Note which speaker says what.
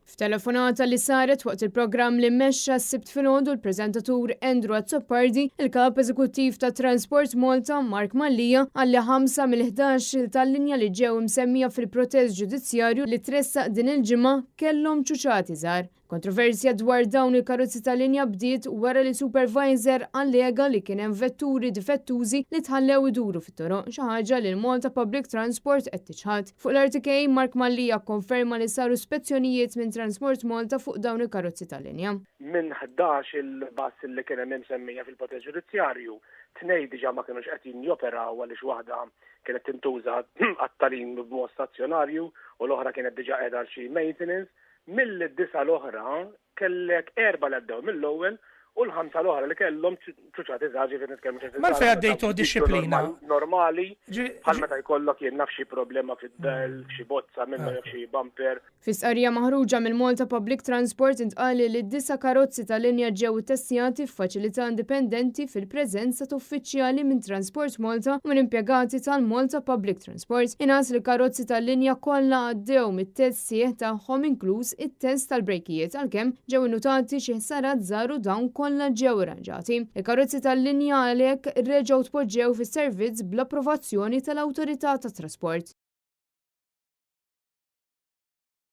Speaker 1: F'telefonata li saret waqt il-programm li mmexxa s-sibt filgħodu l-preżentatur Andrew Azzopardi, il-kap eżekuttiv ta' Transport Malta Mark Mallija għalli 5 mill-11 tal-linja li ġew msemmija fil-protest ġudizzjarju li tressaq din il-ġimgħa kellhom ċuċati żgħar. Kontroversja dwar dawn il-karozzi tal-linja bdiet wara li supervisor allega li kien hemm vetturi difettużi li tħallew iduru fit-toroq, xi ħaġa li l-Malta Public Transport qed tiċħad. Fuq l-RTK Mark Mallija konferma li saru spezzjonijiet minn Transport Malta fuq dawn il-karozzi tal-linja.
Speaker 2: Minn 11 il-bass li kien hemm semmija fil-protest ġudizzjarju, tnej diġà ma kinux qed joperaw għaliex waħda kienet tintuża għat-talim b'mod stazzjonarju u l-oħra kienet diġà qiegħda għal xi maintenance. Mill-9 l-oħra kellek 4 li għaddew mill-ewwel u l-5 l-oħra li kellhom ċuċati żgħar ġifieri nitkellmu
Speaker 3: Mal fejn għaddejtu disciplina
Speaker 2: normali bħal meta jkollok jien naf xi problema fid-del, xi bozza minnu jew xi bumper.
Speaker 1: Fis-qarrija maħruġa mill-Malta Public Transport intqal li d-9 karozzi tal-linja ġew ittestjati f'faċilità indipendenti fil-preżenza ta' uffiċjali minn Transport Malta u minn impjegati tal-Malta Public Transport. Inqas li karozzi tal-linja kollha għaddew mit-test sieħ tagħhom inkluż it-test tal-brejkijiet għalkemm ġew innutati xi ħsarat żgħar u dawn kollha ġew irranġati. Il-karozzi tal-linja għalhekk reġgħu tpoġġew fis-servizz bl-approvazzjoni tal-Awtorità tat-Trasport.